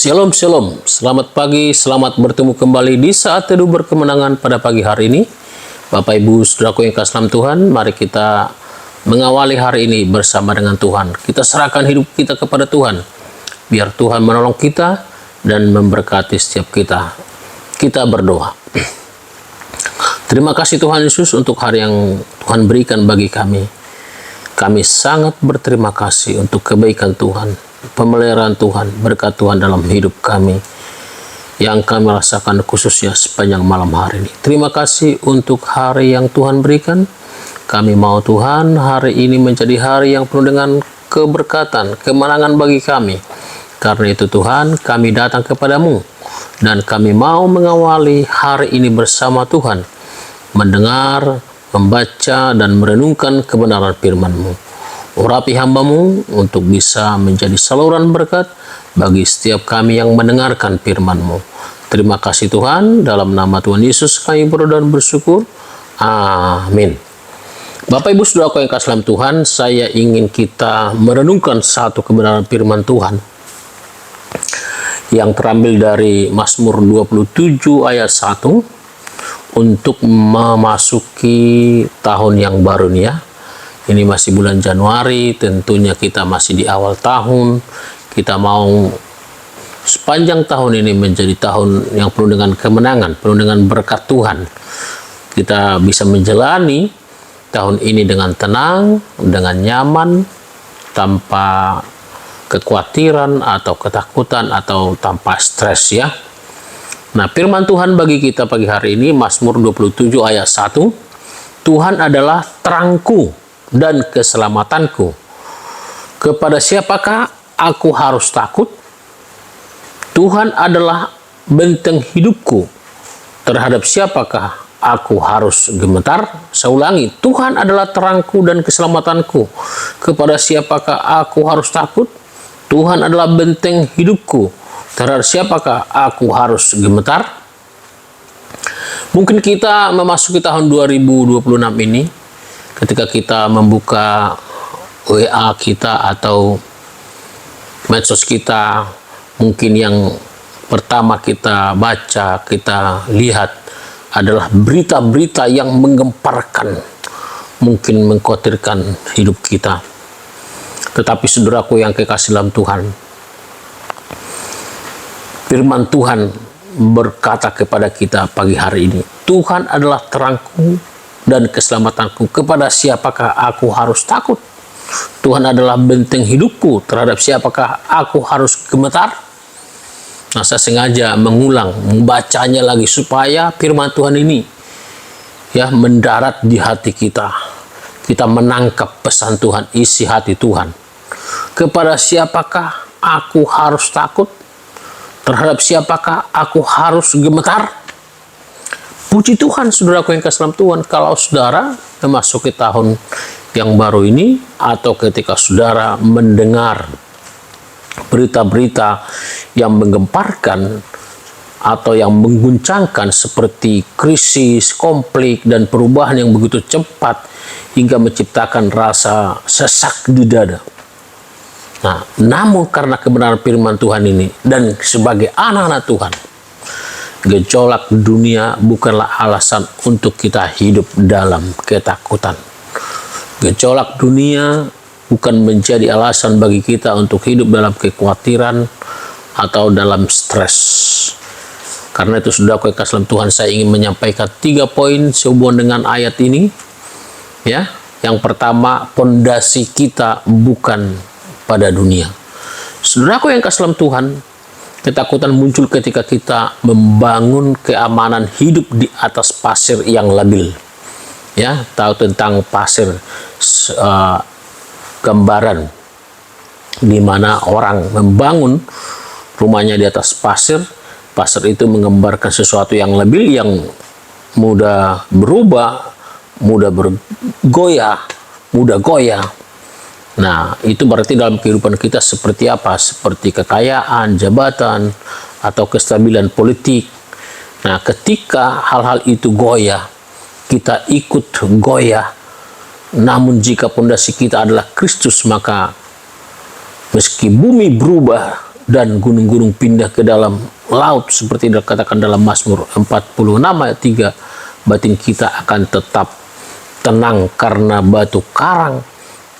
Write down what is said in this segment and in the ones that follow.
Shalom, shalom. Selamat pagi, selamat bertemu kembali di saat teduh berkemenangan pada pagi hari ini. Bapak, Ibu, Saudaraku yang kasih dalam Tuhan, mari kita mengawali hari ini bersama dengan Tuhan. Kita serahkan hidup kita kepada Tuhan. Biar Tuhan menolong kita dan memberkati setiap kita. Kita berdoa. Terima kasih Tuhan Yesus untuk hari yang Tuhan berikan bagi kami. Kami sangat berterima kasih untuk kebaikan Tuhan, pemeliharaan Tuhan, berkat Tuhan dalam hidup kami yang kami rasakan khususnya sepanjang malam hari ini. Terima kasih untuk hari yang Tuhan berikan. Kami mau Tuhan hari ini menjadi hari yang penuh dengan keberkatan, kemenangan bagi kami. Karena itu Tuhan, kami datang kepadamu dan kami mau mengawali hari ini bersama Tuhan, mendengar, membaca dan merenungkan kebenaran firman-Mu. Urapi hamba-Mu untuk bisa menjadi saluran berkat bagi setiap kami yang mendengarkan firman-Mu. Terima kasih Tuhan, dalam nama Tuhan Yesus kami berdoa dan bersyukur. Amin. Bapak, Ibu, Saudaraku yang kasih dalam Tuhan, saya ingin kita merenungkan satu kebenaran firman Tuhan yang terambil dari Mazmur 27 ayat 1 untuk memasuki tahun yang baru nih ya. Ini masih bulan Januari, tentunya kita masih di awal tahun. Kita mau sepanjang tahun ini menjadi tahun yang penuh dengan kemenangan, penuh dengan berkat Tuhan. Kita bisa menjalani tahun ini dengan tenang, dengan nyaman, tanpa kekhawatiran atau ketakutan atau tanpa stres ya. Nah, firman Tuhan bagi kita pagi hari ini, Mazmur 27 ayat 1, Tuhan adalah terangku dan keselamatanku. Kepada siapakah aku harus takut? Tuhan adalah benteng hidupku. Terhadap siapakah aku harus gemetar? Saya ulangi, Tuhan adalah terangku dan keselamatanku. Kepada siapakah aku harus takut? Tuhan adalah benteng hidupku. Terhadap siapakah aku harus gemetar? Mungkin kita memasuki tahun 2026 ini, ketika kita membuka WA kita atau medsos kita, mungkin yang pertama kita baca, kita lihat adalah berita-berita yang menggemparkan, mungkin mengkhawatirkan hidup kita. Tetapi saudaraku yang kekasih dalam Tuhan, firman Tuhan berkata kepada kita pagi hari ini, Tuhan adalah terangku dan keselamatanku. Kepada siapakah aku harus takut? Tuhan adalah benteng hidupku. Terhadap siapakah aku harus gemetar? Nah, saya sengaja mengulang, membacanya lagi supaya firman Tuhan ini ya mendarat di hati kita. Kita menangkap pesan Tuhan, isi hati Tuhan. Kepada siapakah aku harus takut? Terhadap siapakah aku harus gemetar? Puji Tuhan, saudaraku yang kasih dalam Tuhan, kalau saudara memasuki tahun yang baru ini, atau ketika saudara mendengar berita-berita yang menggemparkan atau yang mengguncangkan seperti krisis, konflik, dan perubahan yang begitu cepat hingga menciptakan rasa sesak di dada. Nah, namun karena kebenaran firman Tuhan ini dan sebagai anak-anak Tuhan, gejolak dunia bukanlah alasan untuk kita hidup dalam ketakutan. Gejolak dunia bukan menjadi alasan bagi kita untuk hidup dalam kekhawatiran atau dalam stres. Karena itu saudaraku yang kasih dalam Tuhan, saya ingin menyampaikan 3 poin sehubungan dengan ayat ini. Ya, yang pertama, pondasi kita bukan pada dunia. Saudaraku yang kasih dalam Tuhan, ketakutan muncul ketika kita membangun keamanan hidup di atas pasir yang labil. Ya, tahu tentang pasir, gambaran di mana orang membangun rumahnya di atas pasir. Pasir itu menggambarkan sesuatu yang labil, yang mudah berubah, mudah bergoyah, mudah goyah. Nah, itu berarti dalam kehidupan kita seperti apa? Seperti kekayaan, jabatan, atau kestabilan politik. Nah, ketika hal-hal itu goyah, kita ikut goyah. Namun jika pondasi kita adalah Kristus, maka meski bumi berubah, dan gunung-gunung pindah ke dalam laut seperti dikatakan dalam Mazmur 46 ayat 3, batin kita akan tetap tenang karena batu karang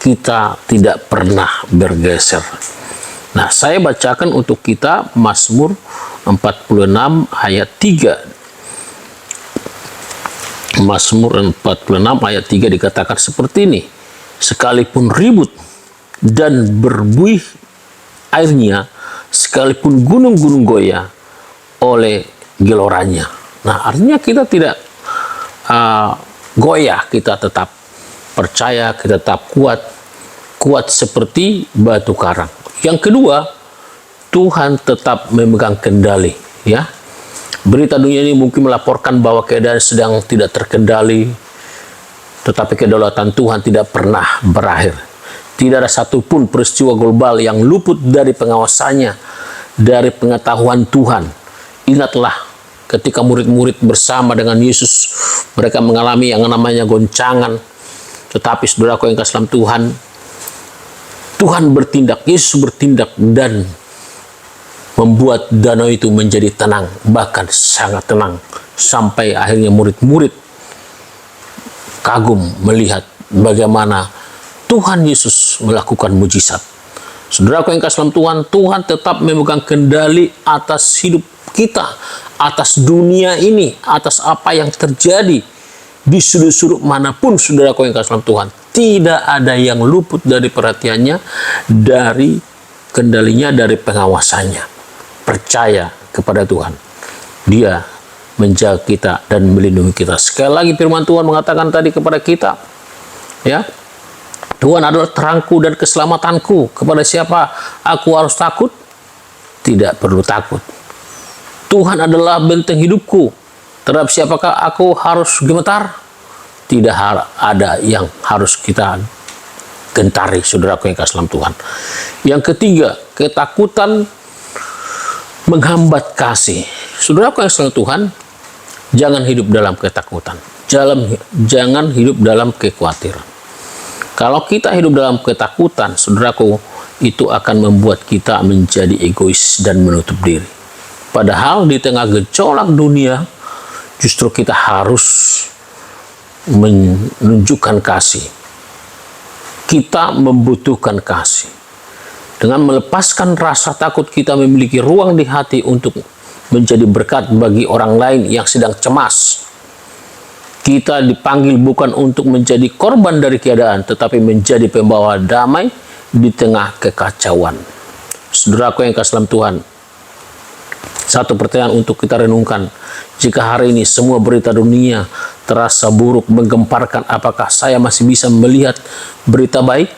kita tidak pernah bergeser. Nah, saya bacakan untuk kita Mazmur 46 ayat 3. Mazmur 46 ayat 3 dikatakan seperti ini. Sekalipun ribut dan berbuih airnya, sekalipun gunung-gunung goyah oleh geloranya. Nah, artinya kita tidak goyah, kita tetap percaya, kita tetap kuat seperti batu karang. Yang kedua, Tuhan tetap memegang kendali, ya. Berita dunia ini mungkin melaporkan bahwa keadaan sedang tidak terkendali, tetapi kedaulatan Tuhan tidak pernah berakhir. Tidak ada satupun peristiwa global yang luput dari pengawasannya, dari pengetahuan Tuhan. Ingatlah ketika murid-murid bersama dengan Yesus, mereka mengalami yang namanya goncangan. Tetapi saudaraku yang kasih dalam Tuhan, Tuhan bertindak, Yesus bertindak dan membuat danau itu menjadi tenang, bahkan sangat tenang. Sampai akhirnya murid-murid kagum melihat bagaimana Tuhan Yesus melakukan mujizat. Saudaraku yang kasih dalam Tuhan, Tuhan tetap memegang kendali atas hidup kita, atas dunia ini, atas apa yang terjadi di sudut-sudut manapun. Saudaraku yang kasih dalam Tuhan, tidak ada yang luput dari perhatiannya, dari kendalinya, dari pengawasannya. Percaya kepada Tuhan, Dia menjaga kita dan melindungi kita. Sekali lagi firman Tuhan mengatakan tadi kepada kita, ya, Tuhan adalah terangku dan keselamatanku. Kepada siapa aku harus takut? Tidak perlu takut. Tuhan adalah benteng hidupku. Terhadap siapakah aku harus gemetar? Tidak ada yang harus kita gentari, saudaraku yang kasih dalam Tuhan. Yang ketiga, ketakutan menghambat kasih. Saudaraku yang kasih dalam Tuhan, jangan hidup dalam ketakutan. Jangan hidup dalam kekhawatiran. Kalau kita hidup dalam ketakutan, saudaraku, itu akan membuat kita menjadi egois dan menutup diri. Padahal di tengah gejolak dunia, justru kita harus menunjukkan kasih. Kita membutuhkan kasih. Dengan melepaskan rasa takut, kita memiliki ruang di hati untuk menjadi berkat bagi orang lain yang sedang cemas. Kita dipanggil bukan untuk menjadi korban dari keadaan, tetapi menjadi pembawa damai di tengah kekacauan. Saudaraku yang kasih dalam Tuhan, satu pertanyaan untuk kita renungkan. Jika hari ini semua berita dunia terasa buruk, menggemparkan, apakah saya masih bisa melihat berita baik?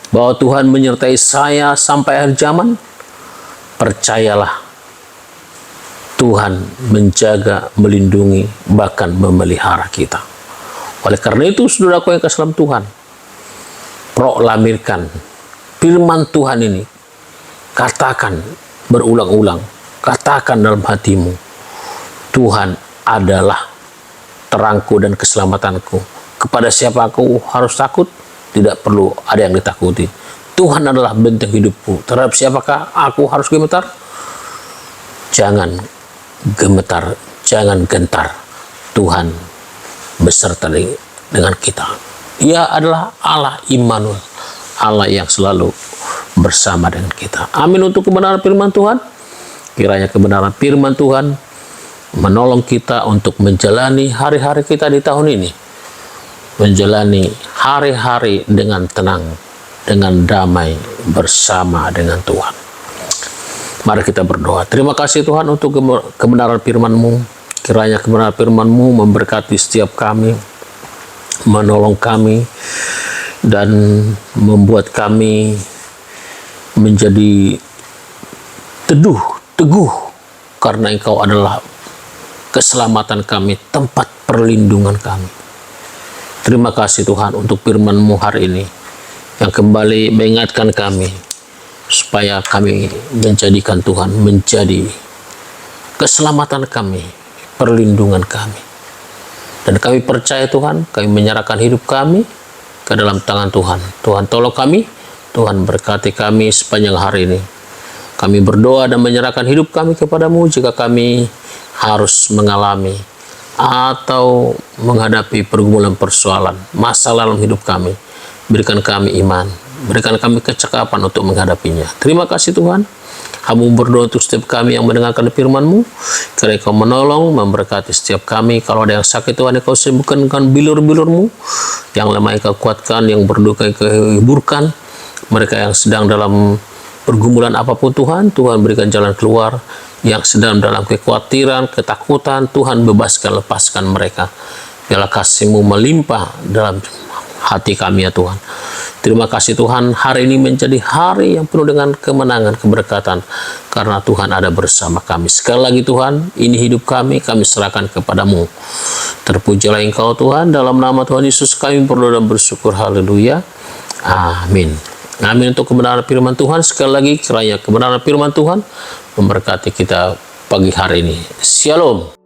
Bahwa Tuhan menyertai saya sampai akhir zaman? Percayalah, Tuhan menjaga, melindungi, bahkan memelihara kita. Oleh karena itu, saudaraku yang kasih dalam Tuhan, proklamirkan firman Tuhan ini. Katakan berulang-ulang, katakan dalam hatimu, Tuhan adalah terangku dan keselamatanku. Kepada siapa aku harus takut? Tidak perlu ada yang ditakuti. Tuhan adalah benteng hidupku. Terhadap siapakah aku harus gemetar? Jangan gemetar, jangan gentar. Tuhan beserta dengan kita. Ia adalah Allah Immanuel, Allah yang selalu bersama dengan kita. Amin untuk kebenaran firman Tuhan. Kiranya kebenaran firman Tuhan menolong kita untuk menjalani hari-hari kita di tahun ini. Menjalani hari-hari dengan tenang, dengan damai bersama dengan Tuhan. Mari kita berdoa. Terima kasih Tuhan untuk kebenaran firman-Mu. Kiranya kebenaran firman-Mu memberkati setiap kami, menolong kami, dan membuat kami menjadi teguh, karena Engkau adalah keselamatan kami, tempat perlindungan kami. Terima kasih Tuhan untuk firman-Mu hari ini yang kembali mengingatkan kami supaya kami menjadikan Tuhan menjadi keselamatan kami, perlindungan kami. Dan kami percaya Tuhan, kami menyerahkan hidup kami ke dalam tangan Tuhan. Tuhan tolong kami, Tuhan berkati kami sepanjang hari ini. Kami berdoa dan menyerahkan hidup kami kepadamu jika kami harus mengalami atau menghadapi pergumulan persoalan, masalah dalam hidup kami. Berikan kami iman, berikan kami kecekapan untuk menghadapinya. Terima kasih Tuhan. Hamba berdoa untuk setiap kami yang mendengarkan firman-Mu, kiranya Kau menolong, memberkati setiap kami. Kalau ada yang sakit Tuhan, Kau sembuhkan dengan bilur-bilur-Mu. Yang lemah Kau kuatkan, yang berduka Kau hiburkan. Mereka yang sedang dalam pergumulan apapun Tuhan, Tuhan berikan jalan keluar. Yang sedang dalam kekhawatiran, ketakutan, Tuhan bebaskan, lepaskan mereka. Biarlah kasih-Mu melimpah dalam hati kami ya Tuhan. Terima kasih Tuhan, hari ini menjadi hari yang penuh dengan kemenangan, keberkatan, karena Tuhan ada bersama kami. Sekali lagi Tuhan, ini hidup kami serahkan kepadamu. Terpujilah Engkau Tuhan, dalam nama Tuhan Yesus kami berdoa dan bersyukur. Haleluya. Amin. Amin untuk kebenaran firman Tuhan. Sekali lagi, kiranya kebenaran firman Tuhan memberkati kita pagi hari ini. Shalom.